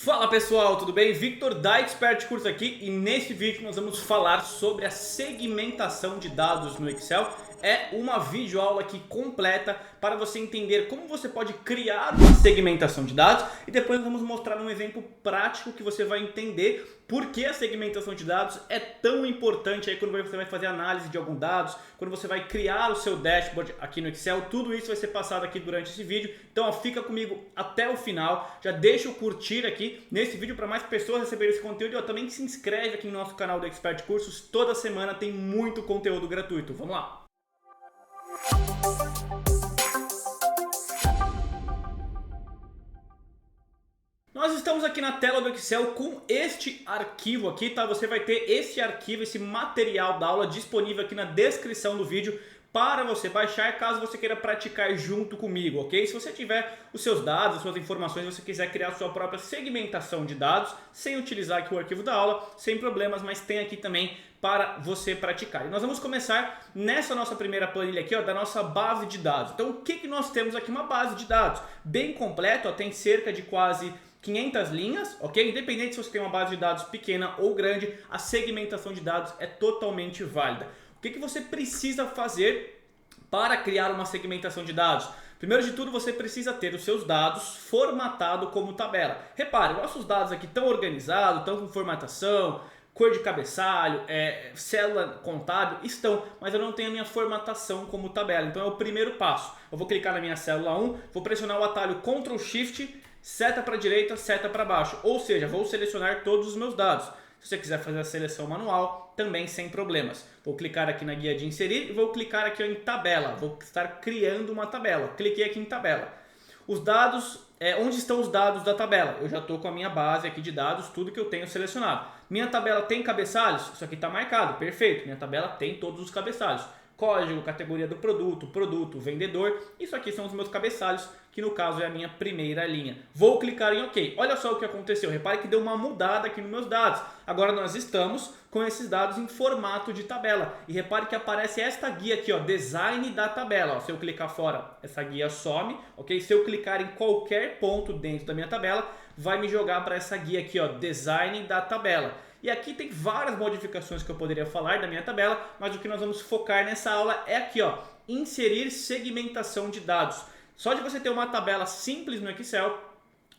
Fala pessoal, tudo bem? Victor da Expert Curso aqui e nesse vídeo nós vamos falar sobre a segmentação de dados no Excel. É uma videoaula aqui completa para você entender como você pode criar uma segmentação de dados e depois vamos mostrar um exemplo prático que você vai entender por que a segmentação de dados é tão importante aí quando você vai fazer análise de alguns dados, quando você vai criar o seu dashboard aqui no Excel. Tudo isso vai ser passado aqui durante esse vídeo, então fica comigo até o final, já deixa o curtir aqui nesse vídeo para mais pessoas receberem esse conteúdo e também se inscreve aqui no nosso canal do Expert Cursos, toda semana tem muito conteúdo gratuito. Vamos lá! Nós estamos aqui na tela do Excel com este arquivo aqui, tá? Você vai ter esse arquivo, esse material da aula disponível aqui na descrição do vídeo para você baixar, caso você queira praticar junto comigo, ok? Se você tiver os seus dados, as suas informações, você quiser criar a sua própria segmentação de dados, sem utilizar aqui o arquivo da aula, sem problemas, mas tem aqui também para você praticar. E nós vamos começar nessa nossa primeira planilha aqui, ó, da nossa base de dados. Então, o que nós temos aqui? Uma base de dados bem completa, ó, tem cerca de quase 500 linhas, ok? Independente se você tem uma base de dados pequena ou grande, a segmentação de dados é totalmente válida. O que você precisa fazer para criar uma segmentação de dados? Primeiro de tudo, você precisa ter os seus dados formatados como tabela. Repare, nossos dados aqui estão organizados, estão com formatação, cor de cabeçalho, célula contábil, estão, mas eu não tenho a minha formatação como tabela. Então é o primeiro passo. Eu vou clicar na minha célula 1, vou pressionar o atalho Ctrl Shift, seta para a direita, seta para baixo. Ou seja, vou selecionar todos os meus dados. Se você quiser fazer a seleção manual, também sem problemas. Vou clicar aqui na guia de inserir e vou clicar aqui em tabela. Vou estar criando uma tabela. Cliquei aqui em tabela. Os dados, onde estão os dados da tabela? Eu já estou com a minha base aqui de dados, tudo que eu tenho selecionado. Minha tabela tem cabeçalhos? Isso aqui está marcado, perfeito. Minha tabela tem todos os cabeçalhos. Código, categoria do produto, vendedor. Isso aqui são os meus cabeçalhos, que no caso é a minha primeira linha. Vou clicar em OK. Olha só o que aconteceu. Repare que deu uma mudada aqui nos meus dados. Agora nós estamos com esses dados em formato de tabela. E repare que aparece esta guia aqui, ó, design da tabela. Ó, se eu clicar fora, essa guia some, ok? Se eu clicar em qualquer ponto dentro da minha tabela, vai me jogar para essa guia aqui, ó, design da tabela. E aqui tem várias modificações que eu poderia falar da minha tabela, mas o que nós vamos focar nessa aula é aqui, ó, inserir segmentação de dados. Só de você ter uma tabela simples no Excel,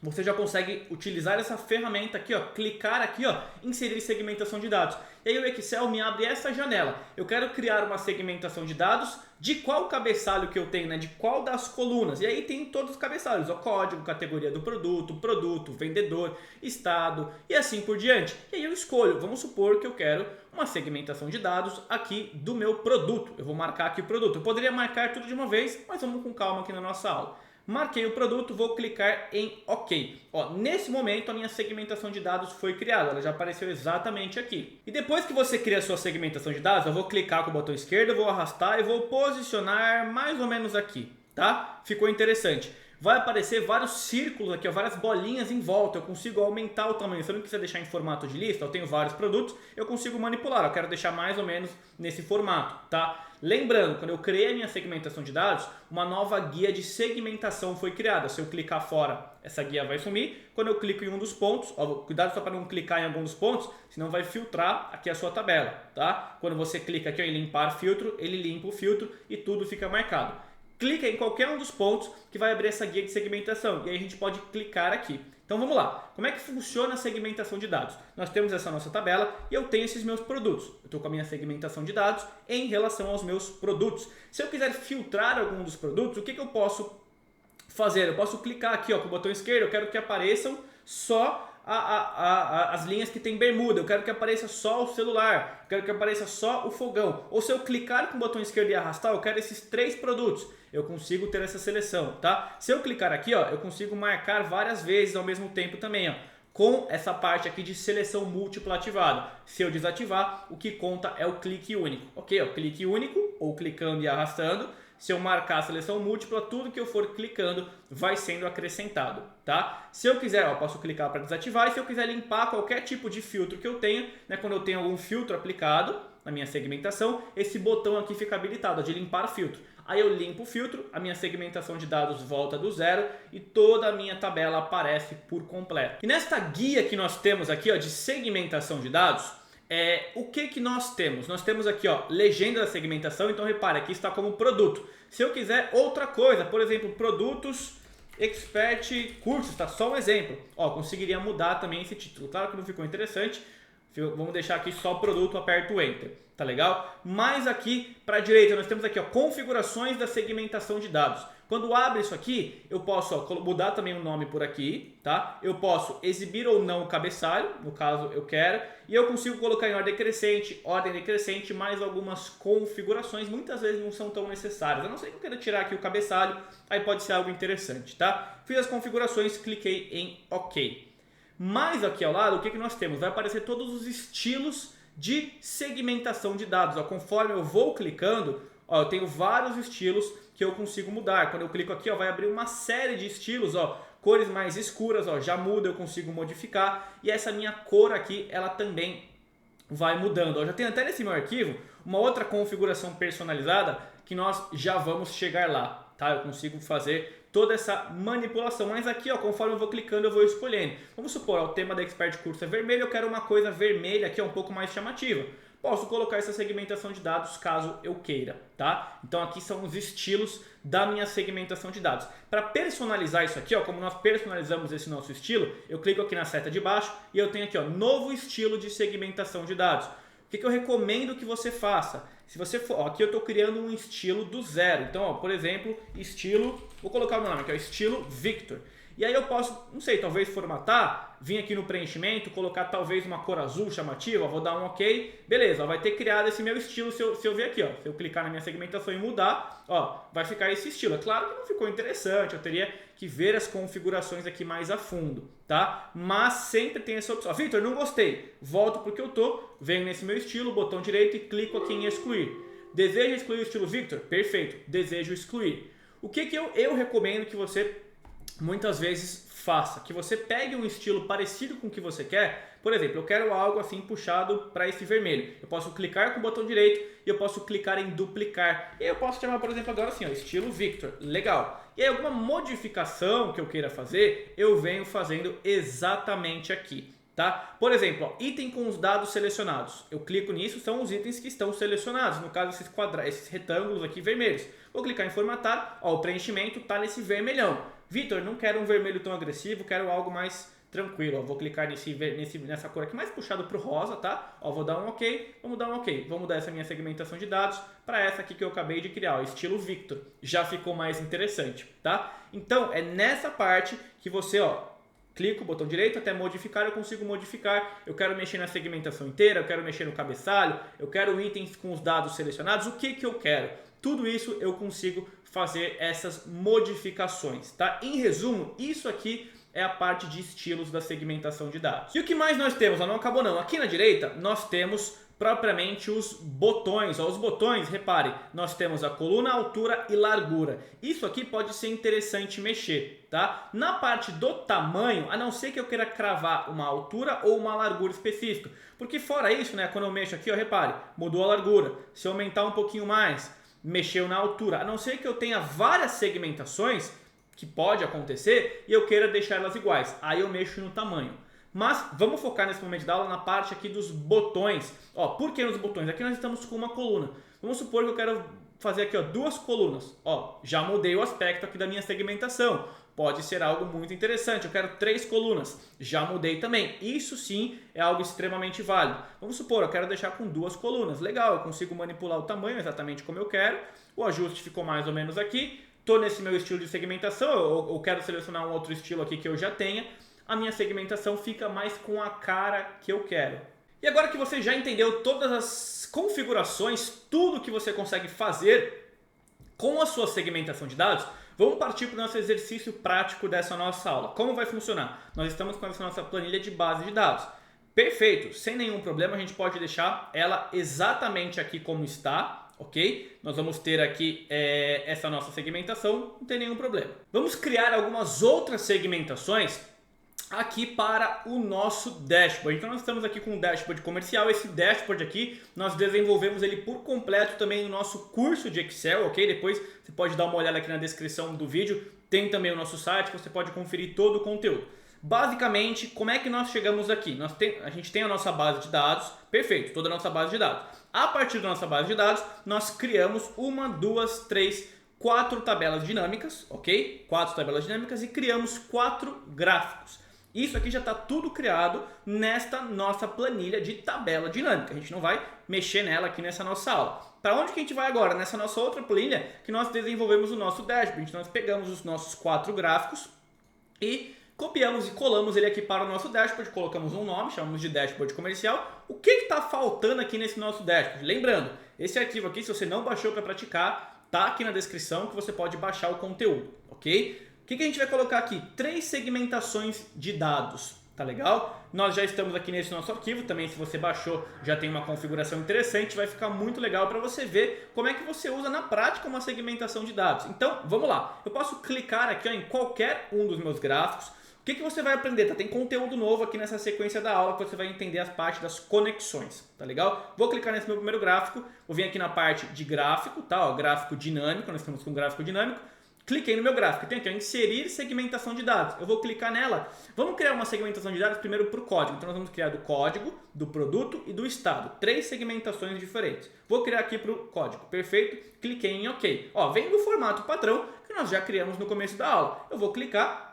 você já consegue utilizar essa ferramenta aqui, ó, clicar aqui, ó, inserir segmentação de dados. E aí o Excel me abre essa janela. Eu quero criar uma segmentação de dados de qual cabeçalho que eu tenho, né? De qual das colunas. E aí tem todos os cabeçalhos, o código, categoria do produto, vendedor, estado e assim por diante. E aí eu escolho, vamos supor que eu quero uma segmentação de dados aqui do meu produto. Eu vou marcar aqui o produto. Eu poderia marcar tudo de uma vez, mas vamos com calma aqui na nossa aula. Marquei o produto, vou clicar em OK. Ó, nesse momento a minha segmentação de dados foi criada, ela já apareceu exatamente aqui. E depois que você cria a sua segmentação de dados, eu vou clicar com o botão esquerdo, vou arrastar e vou posicionar mais ou menos aqui, tá? Ficou interessante. Vai aparecer vários círculos aqui, ó, várias bolinhas em volta. Eu consigo aumentar o tamanho. Se eu não quiser deixar em formato de lista, eu tenho vários produtos, eu consigo manipular. Eu quero deixar mais ou menos nesse formato, tá? Lembrando, quando eu criei a minha segmentação de dados, uma nova guia de segmentação foi criada. Se eu clicar fora, essa guia vai sumir. Quando eu clico em um dos pontos, ó, cuidado só para não clicar em algum dos pontos, senão vai filtrar aqui a sua tabela, tá? Quando você clica aqui ó, em limpar filtro, ele limpa o filtro e tudo fica marcado. Clica em qualquer um dos pontos que vai abrir essa guia de segmentação e aí a gente pode clicar aqui. Então vamos lá, como é que funciona a segmentação de dados? Nós temos essa nossa tabela e eu tenho esses meus produtos. Eu estou com a minha segmentação de dados em relação aos meus produtos. Se eu quiser filtrar algum dos produtos, o que eu posso fazer? Eu posso clicar aqui ó, com o botão esquerdo, eu quero que apareçam só as linhas que tem bermuda, eu quero que apareça só o celular, eu quero que apareça só o fogão. Ou se eu clicar com o botão esquerdo e arrastar, eu quero esses 3 produtos. Eu consigo ter essa seleção, tá? Se eu clicar aqui, ó, eu consigo marcar várias vezes ao mesmo tempo também, ó, com essa parte aqui de seleção múltipla ativada. Se eu desativar, o que conta é o clique único. Ok, ó, clique único ou clicando e arrastando. Se eu marcar a seleção múltipla, tudo que eu for clicando vai sendo acrescentado, tá? Se eu quiser, ó, posso clicar para desativar e se eu quiser limpar qualquer tipo de filtro que eu tenha, né, quando eu tenho algum filtro aplicado na minha segmentação, esse botão aqui fica habilitado, ó, de limpar filtro. Aí eu limpo o filtro, a minha segmentação de dados volta do zero e toda a minha tabela aparece por completo. E nesta guia que nós temos aqui, ó, de segmentação de dados, o que nós temos? Nós temos aqui, ó, legenda da segmentação, então repare, aqui está como produto. Se eu quiser outra coisa, por exemplo, produtos Expert Cursos, tá? Só um exemplo. Ó, conseguiria mudar também esse título. Claro que não ficou interessante. Vamos deixar aqui só produto, aperto o Enter. Tá legal? Mas aqui para a direita nós temos aqui, ó, configurações da segmentação de dados. Quando abre isso aqui, eu posso, ó, mudar também o nome por aqui, tá? Eu posso exibir ou não o cabeçalho, no caso eu quero, e eu consigo colocar em ordem decrescente, mais algumas configurações, muitas vezes não são tão necessárias, a não ser que eu queira tirar aqui o cabeçalho, aí pode ser algo interessante, tá? Fiz as configurações, cliquei em OK. Mais aqui ao lado, o que nós temos? Vai aparecer todos os estilos de segmentação de dados, ó. Conforme eu vou clicando, ó, eu tenho vários estilos que eu consigo mudar. Quando eu clico aqui, ó, vai abrir uma série de estilos, ó, cores mais escuras, ó, já muda, eu consigo modificar. E essa minha cor aqui, ela também vai mudando. Ó, já tem até nesse meu arquivo uma outra configuração personalizada que nós já vamos chegar lá, tá? Eu consigo fazer toda essa manipulação, mas aqui, ó, conforme eu vou clicando, eu vou escolhendo. Vamos supor, ó, o tema da Expert Curso é vermelho, eu quero uma coisa vermelha aqui, ó, um pouco mais chamativa. Posso colocar essa segmentação de dados caso eu queira, tá? Então aqui são os estilos da minha segmentação de dados. Para personalizar isso aqui, ó, como nós personalizamos esse nosso estilo, eu clico aqui na seta de baixo e eu tenho aqui, ó, novo estilo de segmentação de dados. O que eu recomendo que você faça? Se você for, ó, aqui eu estou criando um estilo do zero. Então, ó, por exemplo, estilo, vou colocar o meu nome aqui, ó, estilo Victor. E aí eu posso, não sei, talvez formatar, vir aqui no preenchimento, colocar talvez uma cor azul chamativa, vou dar um OK, beleza, ó, vai ter criado esse meu estilo se eu ver aqui, ó, se eu clicar na minha segmentação e mudar, ó, vai ficar esse estilo. É claro que não ficou interessante, eu teria que ver as configurações aqui mais a fundo, tá? Mas sempre tem essa opção. Victor, não gostei, volto porque eu tô, venho nesse meu estilo, botão direito e clico aqui em excluir. Deseja excluir o estilo Victor? Perfeito, desejo excluir. O que eu recomendo que você muitas vezes faça, que você pegue um estilo parecido com o que você quer. Por exemplo, eu quero algo assim puxado para esse vermelho. Eu posso clicar com o botão direito e eu posso clicar em duplicar. E eu posso chamar, por exemplo, agora assim, ó, estilo Victor. Legal. E aí alguma modificação que eu queira fazer, eu venho fazendo exatamente aqui. Tá? Por exemplo, ó, item com os dados selecionados. Eu clico nisso, são os itens que estão selecionados. No caso, esses retângulos aqui vermelhos. Vou clicar em formatar, ó, o preenchimento está nesse vermelhão. Victor, não quero um vermelho tão agressivo, quero algo mais tranquilo. Ó, vou clicar nessa cor aqui mais puxado para o rosa, tá? Ó, vou dar um OK, vamos dar um OK. Vou mudar essa minha segmentação de dados para essa aqui que eu acabei de criar, ó, estilo Victor. Já ficou mais interessante, tá? Então, é nessa parte que você, ó, clico, botão direito, até modificar, eu consigo modificar. Eu quero mexer na segmentação inteira, eu quero mexer no cabeçalho, eu quero itens com os dados selecionados, o que eu quero? Tudo isso eu consigo fazer essas modificações, tá? Em resumo, isso aqui é a parte de estilos da segmentação de dados. E o que mais nós temos? Não acabou não. Aqui na direita nós temos propriamente os botões. Ó, os botões, repare, nós temos a coluna, altura e largura. Isso aqui pode ser interessante mexer, tá? Na parte do tamanho, a não ser que eu queira cravar uma altura ou uma largura específica. Porque fora isso, né, quando eu mexo aqui, ó, repare, mudou a largura. Se eu aumentar um pouquinho mais, mexeu na altura. A não ser que eu tenha várias segmentações, que pode acontecer, e eu queira deixar elas iguais. Aí eu mexo no tamanho. Mas vamos focar nesse momento da aula na parte aqui dos botões. Ó, por que nos botões? Aqui nós estamos com uma coluna. Vamos supor que eu quero fazer aqui, ó, duas colunas. Ó, já mudei o aspecto aqui da minha segmentação. Pode ser algo muito interessante. Eu quero 3 colunas. Já mudei também. Isso sim é algo extremamente válido. Vamos supor, eu quero deixar com 2 colunas. Legal, eu consigo manipular o tamanho exatamente como eu quero. O ajuste ficou mais ou menos aqui. Estou nesse meu estilo de segmentação. Eu quero selecionar um outro estilo aqui que eu já tenha. A minha segmentação fica mais com a cara que eu quero. E agora que você já entendeu todas as configurações, tudo que você consegue fazer com a sua segmentação de dados, vamos partir para o nosso exercício prático dessa nossa aula. Como vai funcionar? Nós estamos com essa nossa planilha de base de dados. Perfeito, sem nenhum problema, a gente pode deixar ela exatamente aqui como está, ok? Nós vamos ter aqui essa nossa segmentação, não tem nenhum problema. Vamos criar algumas outras segmentações aqui para o nosso dashboard. Então nós estamos aqui com o dashboard comercial. Esse dashboard aqui, nós desenvolvemos ele por completo também no nosso curso de Excel, ok? Depois você pode dar uma olhada aqui na descrição do vídeo. Tem também o nosso site, você pode conferir todo o conteúdo. Basicamente, como é que nós chegamos aqui? A gente tem a nossa base de dados, perfeito, toda a nossa base de dados. A partir da nossa base de dados, nós criamos 1, 2, 3, 4 tabelas dinâmicas, ok? 4 tabelas dinâmicas e criamos 4 gráficos. Isso aqui já está tudo criado nesta nossa planilha de tabela dinâmica. A gente não vai mexer nela aqui nessa nossa aula. Para onde que a gente vai agora? Nessa nossa outra planilha que nós desenvolvemos o nosso dashboard. Então nós pegamos os nossos 4 gráficos e copiamos e colamos ele aqui para o nosso dashboard, colocamos um nome, chamamos de dashboard comercial. O que está faltando aqui nesse nosso dashboard? Lembrando, esse arquivo aqui, se você não baixou para praticar, tá aqui na descrição que você pode baixar o conteúdo, ok? O que a gente vai colocar aqui? 3 segmentações de dados, tá legal? Nós já estamos aqui nesse nosso arquivo, também se você baixou já tem uma configuração interessante, vai ficar muito legal para você ver como é que você usa na prática uma segmentação de dados. Então, vamos lá, eu posso clicar aqui em qualquer um dos meus gráficos. O que você vai aprender? Tá? Tem conteúdo novo aqui nessa sequência da aula que você vai entender as partes das conexões, tá legal? Vou clicar nesse meu primeiro gráfico, vou vir aqui na parte de gráfico, tá? Ó, gráfico dinâmico, nós estamos com gráfico dinâmico. Cliquei no meu gráfico, tem aqui, ó, inserir segmentação de dados. Eu vou clicar nela. Vamos criar uma segmentação de dados primeiro para o código. Então nós vamos criar do código, do produto e do estado. 3 segmentações diferentes. Vou criar aqui para o código. Perfeito. Cliquei em OK. Ó, vem no formato padrão que nós já criamos no começo da aula. Eu vou clicar.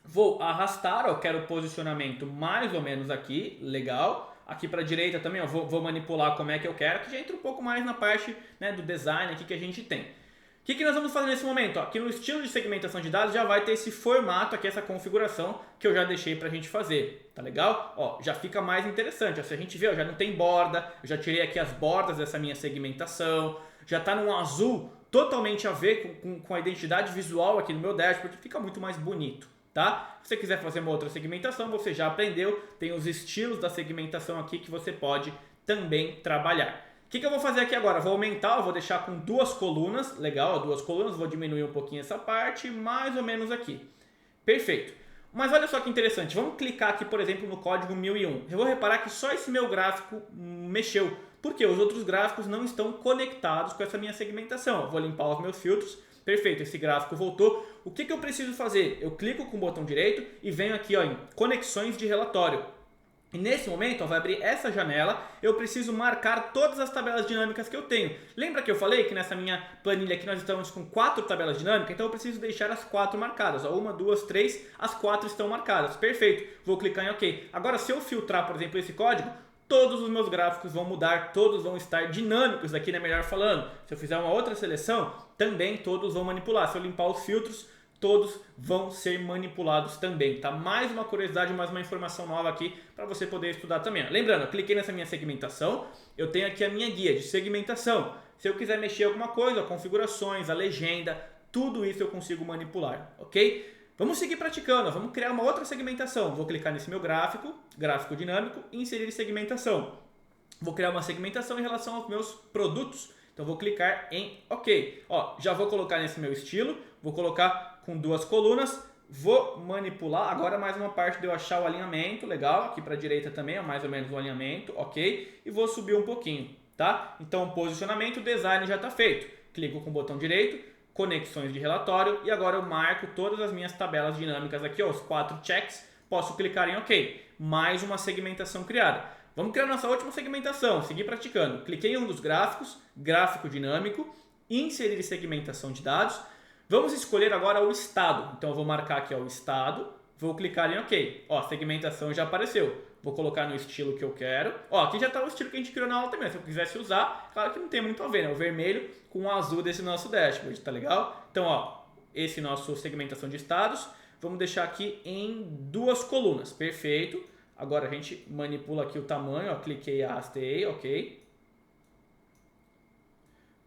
Vou arrastar, eu quero o posicionamento mais ou menos aqui, legal. Aqui para a direita também, ó, vou manipular como é que eu quero, que já entra um pouco mais na parte, né, do design aqui que a gente tem. O que nós vamos fazer nesse momento? Ó, aqui no estilo de segmentação de dados já vai ter esse formato aqui, essa configuração que eu já deixei para a gente fazer, tá legal? Ó, já fica mais interessante, ó, se a gente vê, ó, já não tem borda, eu já tirei aqui as bordas dessa minha segmentação, já está num azul totalmente a ver com a identidade visual aqui no meu dashboard, fica muito mais bonito. Tá? Se você quiser fazer uma outra segmentação, você já aprendeu, tem os estilos da segmentação aqui que você pode também trabalhar. O que eu vou fazer aqui agora? Vou aumentar, eu vou deixar com 2 colunas, legal, 2 colunas, vou diminuir um pouquinho essa parte, mais ou menos aqui. Perfeito. Mas olha só que interessante, vamos clicar aqui, por exemplo, no código 1001. Eu vou reparar que só esse meu gráfico mexeu, porque os outros gráficos não estão conectados com essa minha segmentação. Eu vou limpar os meus filtros. Perfeito, esse gráfico voltou. O que eu preciso fazer? Eu clico com o botão direito e venho aqui, ó, em conexões de relatório. E nesse momento, ó, vai abrir essa janela, eu preciso marcar todas as tabelas dinâmicas que eu tenho. Lembra que eu falei que nessa minha planilha aqui nós estamos com 4 tabelas dinâmicas? Então eu preciso deixar as 4 marcadas. Ó, 1, 2, 3, as 4 estão marcadas. Perfeito, vou clicar em OK. Agora, se eu filtrar, por exemplo, esse código, todos os meus gráficos vão mudar, todos vão estar dinâmicos aqui, né, melhor falando. Se eu fizer uma outra seleção, também todos vão manipular. Se eu limpar os filtros, todos vão ser manipulados também, tá? Mais uma curiosidade, mais uma informação nova aqui para você poder estudar também. Lembrando, eu cliquei nessa minha segmentação, eu tenho aqui a minha guia de segmentação. Se eu quiser mexer alguma coisa, configurações, a legenda, tudo isso eu consigo manipular, ok? Vamos seguir praticando, vamos criar uma outra segmentação. Vou clicar nesse meu gráfico, gráfico dinâmico, e inserir segmentação. Vou criar uma segmentação em relação aos meus produtos. Então vou clicar em OK. Ó, já vou colocar nesse meu estilo, vou colocar com 2 colunas, vou manipular. Agora mais uma parte de eu achar o alinhamento, legal. Aqui para a direita também, ó, mais ou menos o alinhamento, OK. E vou subir um pouquinho, tá? Então o posicionamento, o design já está feito. Clico com o botão direito. Conexões de relatório e agora eu marco todas as minhas tabelas dinâmicas aqui, ó, os 4 checks, posso clicar em OK, mais uma segmentação criada. Vamos criar nossa última segmentação, seguir praticando. Cliquei em um dos gráficos, gráfico dinâmico, inserir segmentação de dados. Vamos escolher agora o estado, então eu vou marcar aqui, ó, o estado, vou clicar em OK, ó, a segmentação já apareceu. Vou colocar no estilo que eu quero. Ó, aqui já está o estilo que a gente criou na aula também. Se eu quisesse usar, claro que não tem muito a ver, né? O vermelho com o azul desse nosso dashboard, tá legal? Então, ó, esse nosso segmentação de estados, vamos deixar aqui em 2 colunas. Perfeito. Agora a gente manipula aqui o tamanho, ó, cliquei e arrastei, OK.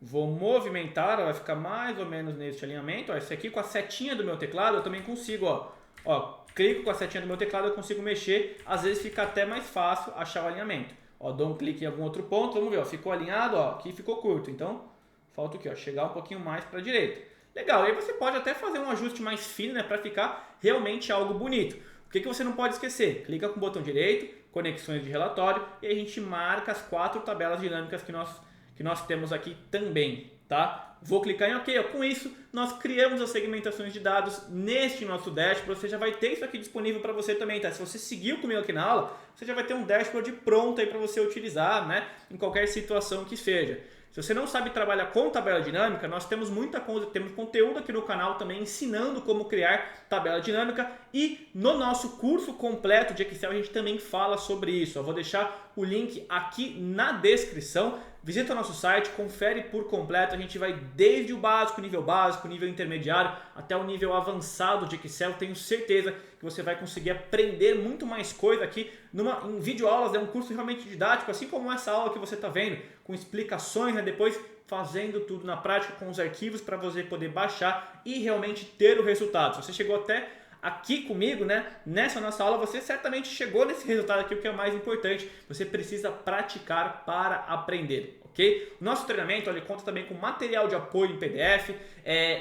Vou movimentar, ó, vai ficar mais ou menos neste alinhamento. Ó, esse aqui com a setinha do meu teclado eu também consigo, ó, clico com a setinha do meu teclado, eu consigo mexer, às vezes fica até mais fácil achar o alinhamento. Ó, dou um clique em algum outro ponto, vamos ver, ó, ficou alinhado, ó, aqui ficou curto, então falta o quê? Ó, chegar um pouquinho mais para a direita. Legal, aí você pode até fazer um ajuste mais fino, né, para ficar realmente algo bonito. O que você não pode esquecer? Clica com o botão direito, conexões de relatório, e a gente marca as 4 tabelas dinâmicas que nós temos aqui também, tá? Vou clicar em OK. Com isso, nós criamos as segmentações de dados neste nosso dashboard. Você já vai ter isso aqui disponível para você também, tá? Se você seguiu comigo aqui na aula, você já vai ter um dashboard pronto aí para você utilizar, né? Em qualquer situação que seja. Se você não sabe trabalhar com tabela dinâmica, nós temos muita coisa, temos conteúdo aqui no canal também ensinando como criar tabela dinâmica, e no nosso curso completo de Excel a gente também fala sobre isso. Eu vou deixar o link aqui na descrição. Visita nosso site, confere por completo. A gente vai desde o básico, nível intermediário, até o nível avançado de Excel. Tenho certeza que você vai conseguir aprender muito mais coisa aqui em videoaulas. É um curso realmente didático, assim como essa aula que você está vendo, com explicações, né? Depois fazendo tudo na prática com os arquivos para você poder baixar e realmente ter o resultado. Se você chegou até aqui comigo, né, nessa nossa aula, você certamente chegou nesse resultado aqui, o que é o mais importante. Você precisa praticar para aprender, ok? O nosso treinamento, ele conta também com material de apoio em PDF,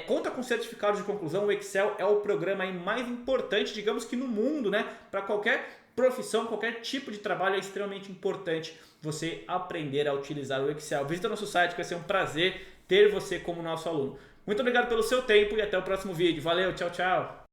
conta com certificados de conclusão. O Excel é o programa aí mais importante, digamos que no mundo, né, para qualquer profissão, qualquer tipo de trabalho. É extremamente importante você aprender a utilizar o Excel. Visita nosso site, que vai ser um prazer ter você como nosso aluno. Muito obrigado pelo seu tempo e até o próximo vídeo. Valeu, tchau, tchau!